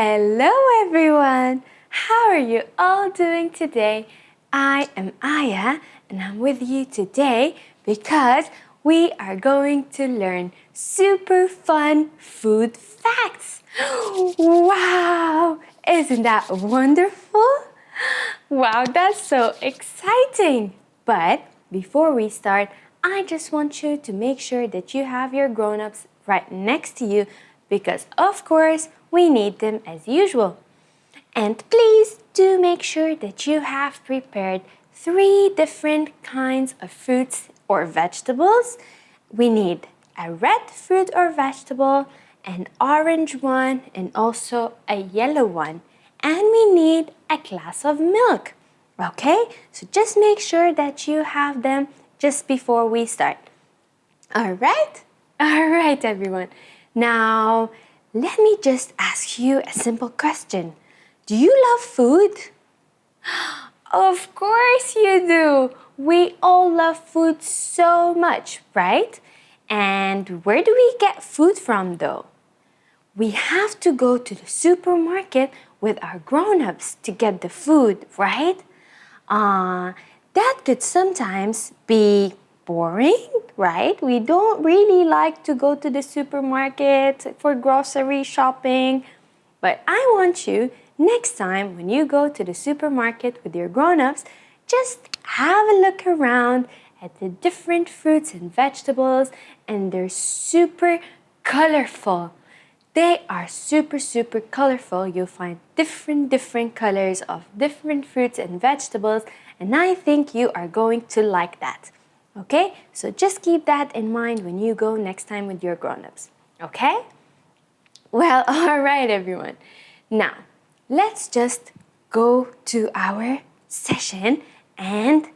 Hello everyone! How are you all doing today? I am Aya and I'm with you today because we are going to learn super fun food facts. Wow! Isn't that wonderful? Wow, that's so exciting! But before we start, I just want you to make sure that you have your grown-ups right next to you because, of course, we need them as usual. And please do make sure that you have prepared 3 different kinds of fruits or vegetables. We need a red fruit or vegetable, an orange one, and also a yellow one. And we need a glass of milk. Okay? So just make sure that you have them just before we start. All right? All right, everyone. Now, let me just ask you a simple question. Do you love food? Of course you do. We all love food so much, right? And where do we get food from though? We have to go to the supermarket with our grown-ups to get the food, right? That could sometimes be boring, right? We don't really like to go to the supermarket for grocery shopping. But I want you, next time when you go to the supermarket with your grown-ups, just have a look around at the different fruits and vegetables, and they're super colorful. They are super colorful. You'll find different colors of different fruits and vegetables, and I think you are going to like that. Okay? So just keep that in mind when you go next time with your grown-ups. Okay? Well, all right, everyone. Now, let's just go to our session and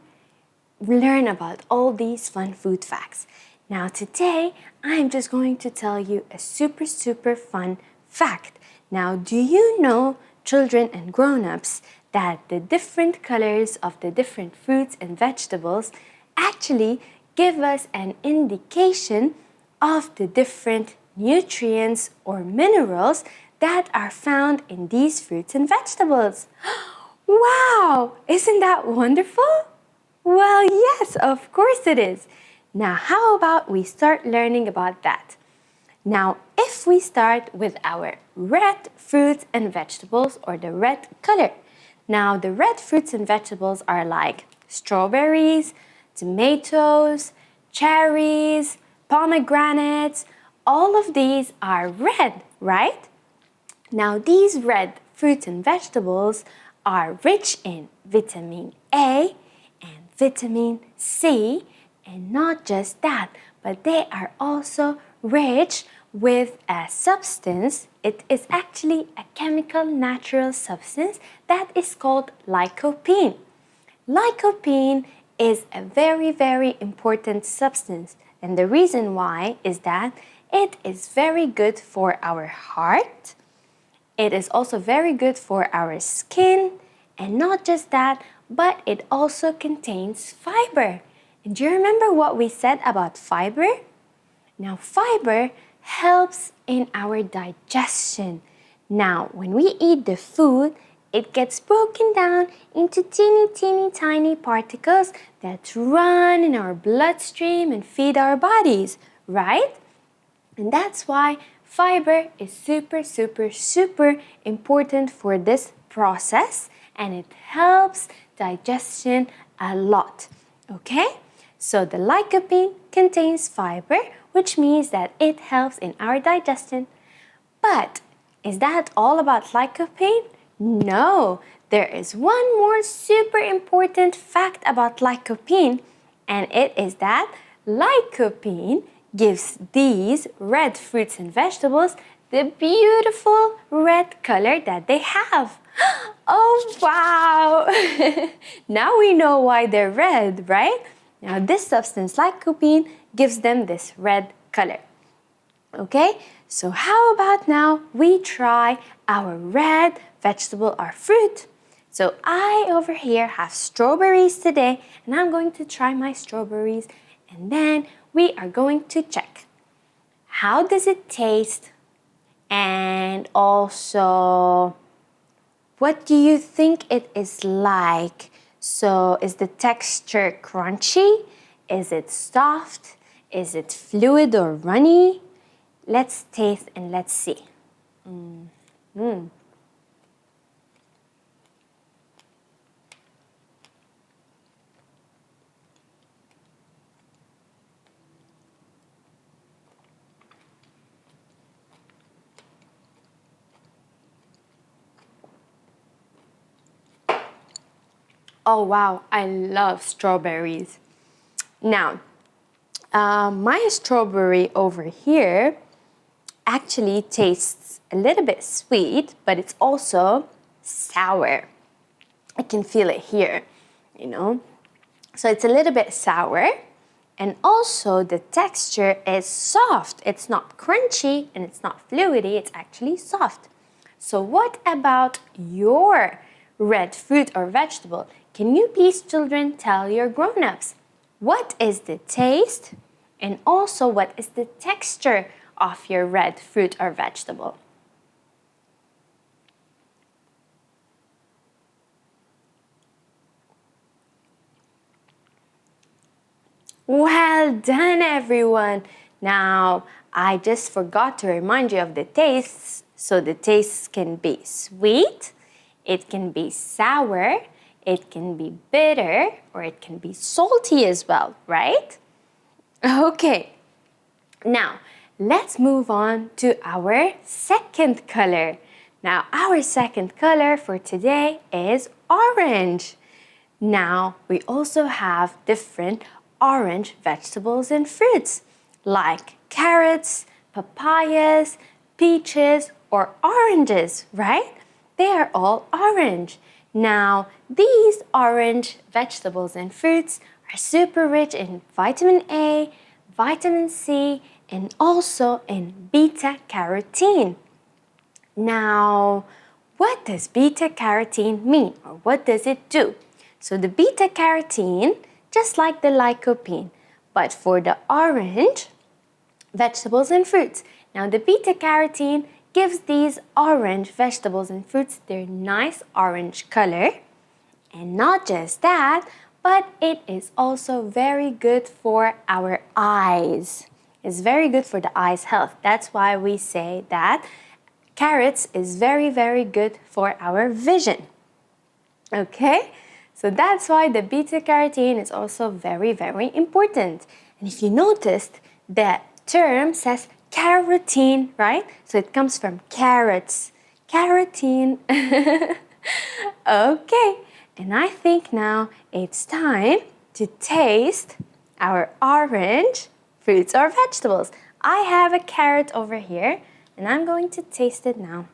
learn about all these fun food facts. Now, today, I'm just going to tell you a super fun fact. Now, do you know, children and grown-ups, that the different colors of the different fruits and vegetables actually give us an indication of the different nutrients or minerals that are found in these fruits and vegetables? Wow! Isn't that wonderful? Well, yes, of course it is. Now, how about we start learning about that? Now, if we start with our red fruits and vegetables or the red color. Now, the red fruits and vegetables are like strawberries, tomatoes, cherries, pomegranates. All of these are red, right? Now, these red fruits and vegetables are rich in vitamin A and vitamin C, and not just that, but they are also rich with a substance. It is actually a chemical natural substance that is called lycopene. Lycopene is a very important substance, and the reason why is that it is very good for our heart. It is also very good for our skin, and not just that, but it also contains fiber. And do you remember what we said about fiber? Now, fiber helps in our digestion. Now, when we eat the food, it gets broken down into teeny tiny particles that run in our bloodstream and feed our bodies, right? And that's why fiber is super important for this process, and it helps digestion a lot. Okay? So the lycopene contains fiber, which means that it helps in our digestion. But is that all about lycopene? No, there is one more super important fact about lycopene, and it is that lycopene gives these red fruits and vegetables the beautiful red color that they have. Oh, wow! Now we know why they're red, right? Now this substance, lycopene, gives them this red color. Okay, so how about now we try our red vegetable or fruit? So I over here have strawberries today, and I'm going to try my strawberries, and then we are going to check. How does it taste? And also, what do you think it is like? So, is the texture crunchy? Is it soft? Is it fluid or runny? Let's taste and let's see. Oh wow, I love strawberries. Now, my strawberry over here actually tastes a little bit sweet, but it's also sour. I can feel it here, you know. So it's a little bit sour, and also the texture is soft. It's not crunchy and it's not fluidy, it's actually soft. So what about your red fruit or vegetable? Can you please, children, tell your grown-ups what is the taste and also what is the texture of your red fruit or vegetable? Well done, everyone. Now, I just forgot to remind you of the tastes. So the tastes can be sweet, it can be sour, it can be bitter, or it can be salty as well, right? Okay, now let's move on to our second color. Now, our second color for today is orange. Now, we also have different orange vegetables and fruits like carrots, papayas, peaches, or oranges, right? They are all orange. Now, these orange vegetables and fruits are super rich in vitamin A, vitamin C, and also in beta carotene. Now, what does beta carotene mean, or what does it do? So the beta carotene, just like the lycopene, but for the orange vegetables and fruits. Now the beta carotene gives these orange vegetables and fruits their nice orange color. And not just that, but it is also very good for our eyes. It's very good for the eye's health. That's why we say that carrots is very, very good for our vision. Okay? So that's why the beta carotene is also very, very important. And if you noticed, the term says carotene, right? So it comes from carrots. Carotene. Okay. And I think now it's time to taste our orange fruits or vegetables. I have a carrot over here, and I'm going to taste it now.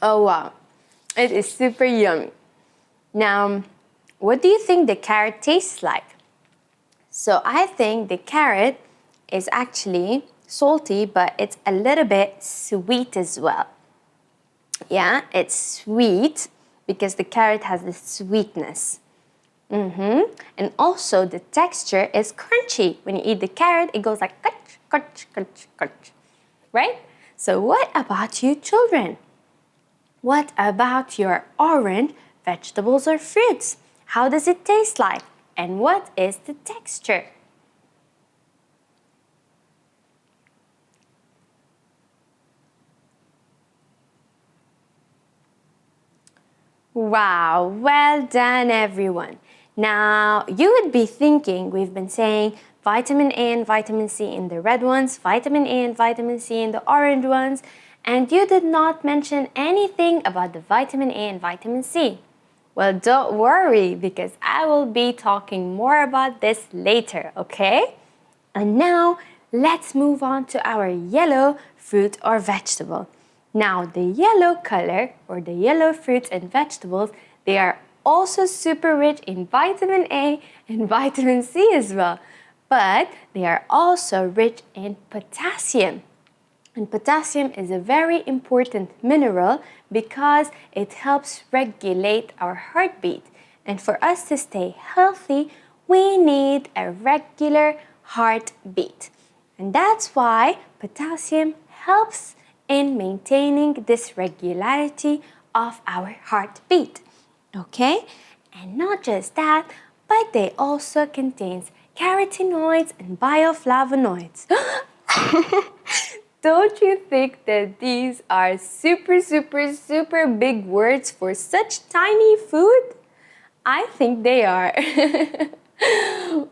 Oh wow, it is super yummy. Now, what do you think the carrot tastes like? So I think the carrot is actually salty, but it's a little bit sweet as well. Yeah, it's sweet because the carrot has the sweetness. And also the texture is crunchy. When you eat the carrot, it goes like crunch, crunch, crunch, crunch. Right? So what about you children? What about your orange vegetables or fruits? How does it taste like? And what is the texture? Wow, well done everyone. Now, you would be thinking we've been saying vitamin A and vitamin C in the red ones, vitamin A and vitamin C in the orange ones, and you did not mention anything about the vitamin A and vitamin C. Well, don't worry because I will be talking more about this later, okay? And now, let's move on to our yellow fruit or vegetable. Now, the yellow color or the yellow fruits and vegetables, they are also super rich in vitamin A and vitamin C as well. But they are also rich in potassium. And potassium is a very important mineral because it helps regulate our heartbeat. And for us to stay healthy, we need a regular heartbeat. And that's why potassium helps in maintaining this regularity of our heartbeat. Okay? And not just that, but they also contains carotenoids and bioflavonoids. Don't you think that these are super big words for such tiny food? I think they are.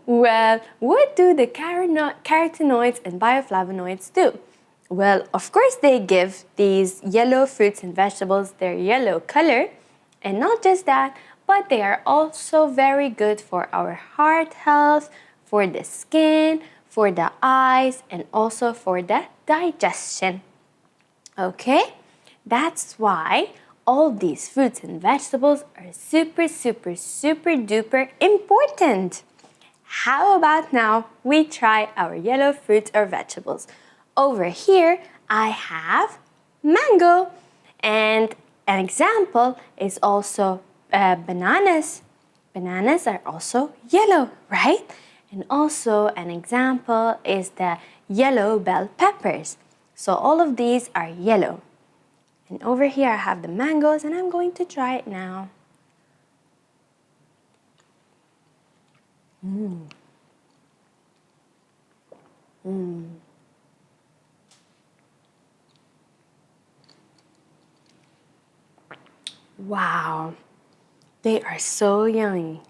Well, what do the carotenoids and bioflavonoids do? Well, of course they give these yellow fruits and vegetables their yellow color. And not just that, but they are also very good for our heart health, for the skin, for the eyes, and also for the digestion. Okay? That's why all these fruits and vegetables are super duper important. How about now we try our yellow fruits or vegetables? Over here, I have mango. And an example is also bananas. Bananas are also yellow, right? And also an example is the yellow bell peppers. So all of these are yellow. And over here I have the mangoes and I'm going to try it now. Wow, they are so yummy.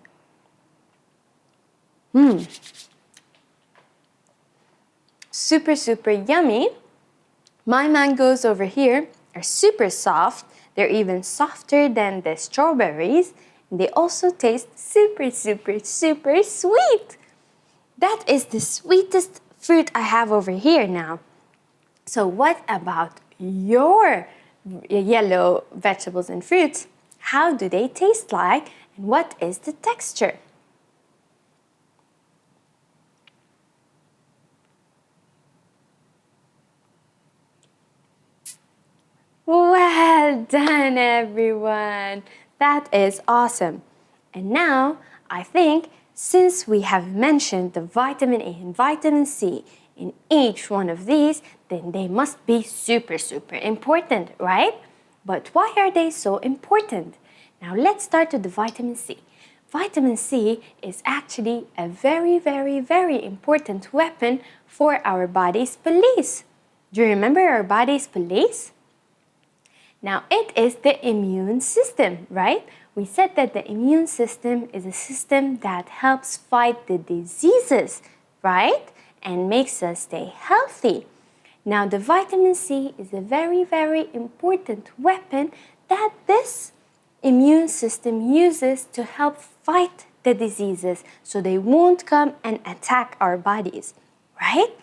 Super yummy. My mangoes over here are super soft. They're even softer than the strawberries. And they also taste super sweet. That is the sweetest fruit I have over here now. So what about your yellow vegetables and fruits? How do they taste like and what is the texture? Well done, everyone. That is awesome. And now, I think since we have mentioned the vitamin A and vitamin C in each one of these, then they must be super important, right? But why are they so important? Now, let's start with the vitamin C. Vitamin C is actually a very important weapon for our body's police. Do you remember our body's police? Now, it is the immune system, right? We said that the immune system is a system that helps fight the diseases, right? And makes us stay healthy. Now, the vitamin C is a very important weapon that this immune system uses to help fight the diseases so they won't come and attack our bodies, right?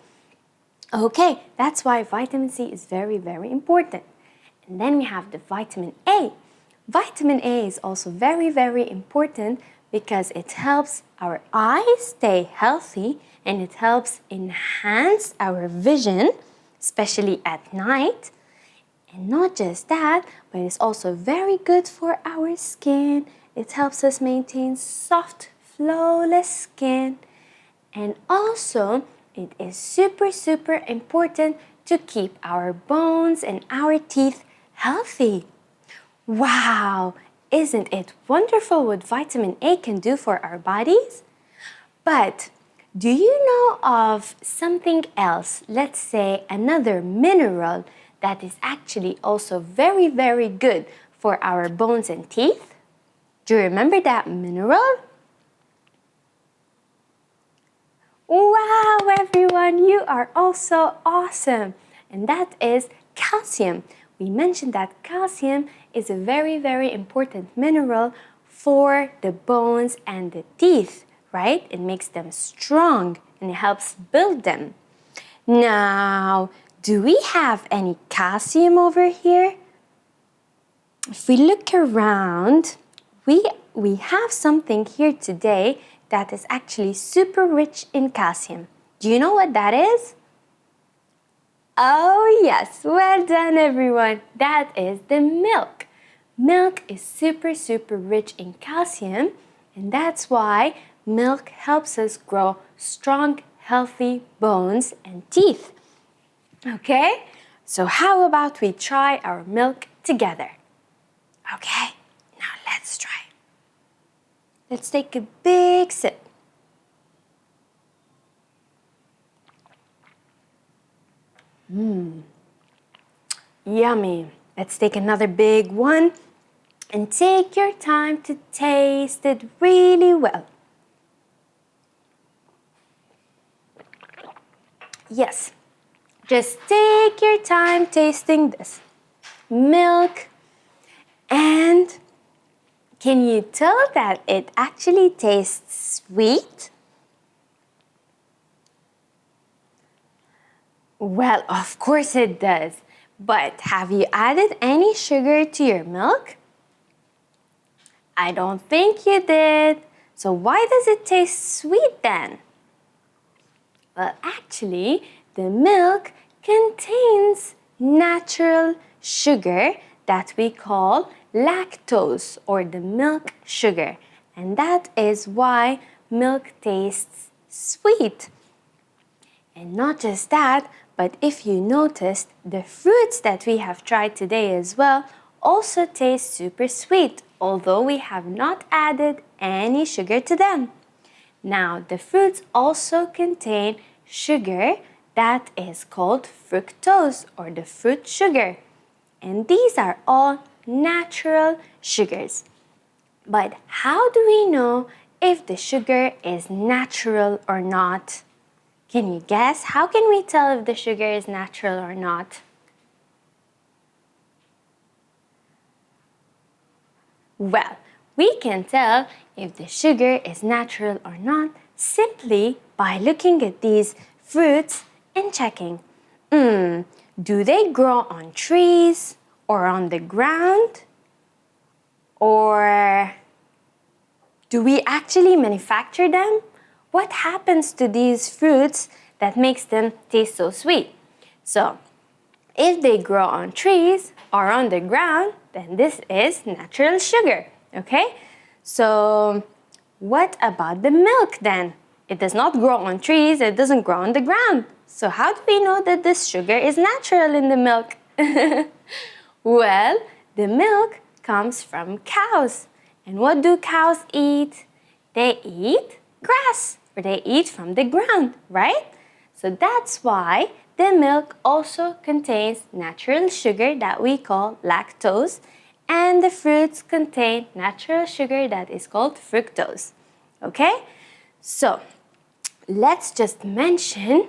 Okay, that's why vitamin C is very important. And then we have the vitamin A. Vitamin A is also very important because it helps our eyes stay healthy and it helps enhance our vision, especially at night. And not just that, but it's also very good for our skin. It helps us maintain soft, flawless skin. And also, it is super important to keep our bones and our teeth healthy. Wow, isn't it wonderful what vitamin A can do for our bodies? But do you know of something else, let's say another mineral that is actually also very good for our bones and teeth? Do you remember that mineral? Wow, everyone, you are also awesome. And that is calcium. We mentioned that calcium is a very important mineral for the bones and the teeth, right? It makes them strong and it helps build them. Now, do we have any calcium over here? If we look around, we we have something here today that is actually super rich in calcium. Do you know what that is? Oh yes, well done everyone. That is the milk. Milk is super rich in calcium, and that's why milk helps us grow strong, healthy bones and teeth. Okay? So how about we try our milk together? Okay, now let's try. Let's take a big sip. Yummy. Let's take another big one and take your time to taste it really well. Yes, just take your time tasting this milk. And can you tell that it actually tastes sweet? Well, of course it does. But have you added any sugar to your milk? I don't think you did. So why does it taste sweet then? Well, actually, the milk contains natural sugar that we call lactose, or the milk sugar. And that is why milk tastes sweet. And not just that, but if you noticed, the fruits that we have tried today as well also taste super sweet, although we have not added any sugar to them. Now, the fruits also contain sugar that is called fructose, or the fruit sugar. And these are all natural sugars. But how do we know if the sugar is natural or not? Can you guess? How can we tell if the sugar is natural or not? Well, we can tell if the sugar is natural or not simply by looking at these fruits and checking. Do they grow on trees or on the ground? Or do we actually manufacture them? What happens to these fruits that makes them taste so sweet? So, if they grow on trees or on the ground, then this is natural sugar, okay? So, what about the milk then? It does not grow on trees, it doesn't grow on the ground. So how do we know that this sugar is natural in the milk? Well, the milk comes from cows. And what do cows eat? They eat grass, or they eat from the ground, right? So that's why the milk also contains natural sugar that we call lactose, and the fruits contain natural sugar that is called fructose. Okay? So, let's just mention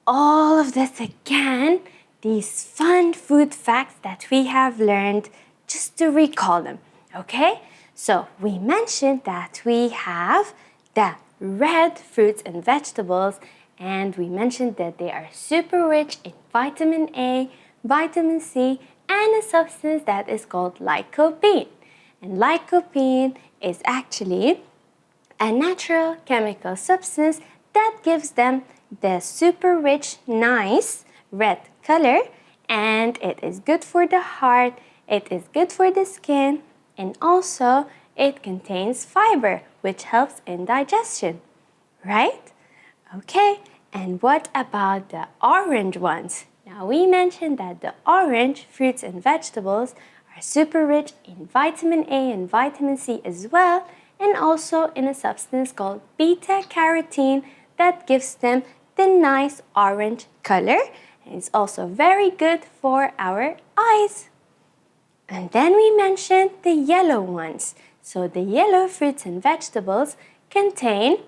all of this again, these fun food facts that we have learned, just to recall them, okay? So we mentioned that we have the red fruits and vegetables, and we mentioned that they are super rich in vitamin A, vitamin C, and a substance that is called lycopene. And lycopene is actually a natural chemical substance that gives them the super rich, nice red color, and it is good for the heart, it is good for the skin, and also it contains fiber, which helps in digestion, right? Okay, and what about the orange ones? Now we mentioned that the orange fruits and vegetables are super rich in vitamin A and vitamin C as well, and also in a substance called beta-carotene that gives them the nice orange color, and it's also very good for our eyes. And then we mentioned the yellow ones. So the yellow fruits and vegetables contain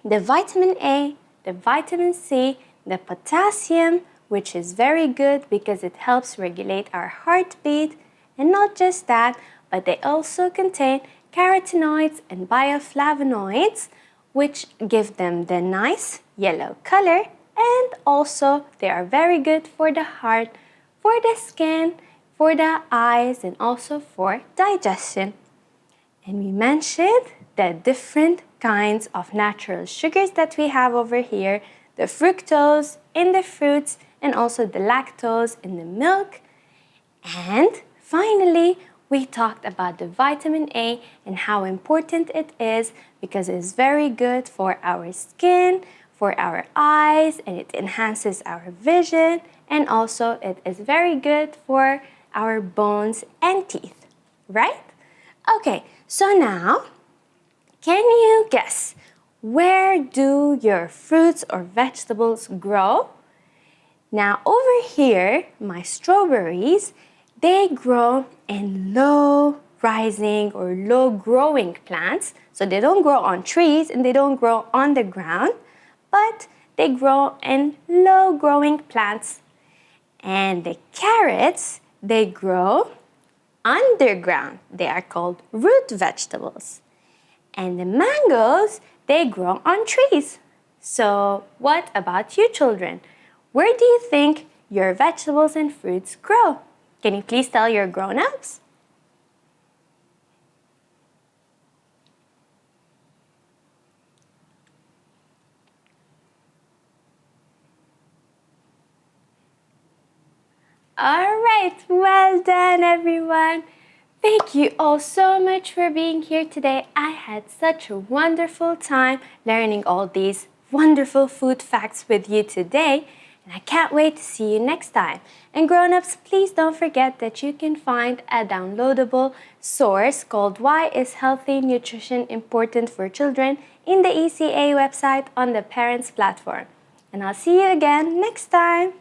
the vitamin A, the vitamin C, the potassium, which is very good because it helps regulate our heartbeat, and not just that, but they also contain carotenoids and bioflavonoids, which give them the nice yellow color, and also they are very good for the heart, for the skin, for the eyes, and also for digestion. And we mentioned the different kinds of natural sugars that we have over here, the fructose in the fruits and also the lactose in the milk. And finally, we talked about the vitamin A and how important it is because it's very good for our skin, for our eyes, and it enhances our vision, and also it is very good for our bones and teeth, right? Okay, so now, can you guess where do your fruits or vegetables grow? Now over here, my strawberries, they grow in low rising or low growing plants. So they don't grow on trees and they don't grow on the ground, but they grow in low growing plants. And the carrots, they grow underground. They are called root vegetables. And the mangoes, they grow on trees. So what about you children? Where do you think your vegetables and fruits grow? Can you please tell your grown-ups? All right, well done everyone. Thank you all so much for being here today. I had such a wonderful time learning all these wonderful food facts with you today. And I can't wait to see you next time. And grown-ups, please don't forget that you can find a downloadable source called Why is Healthy Nutrition Important for Children in the ECA website on the Parents platform. And I'll see you again next time.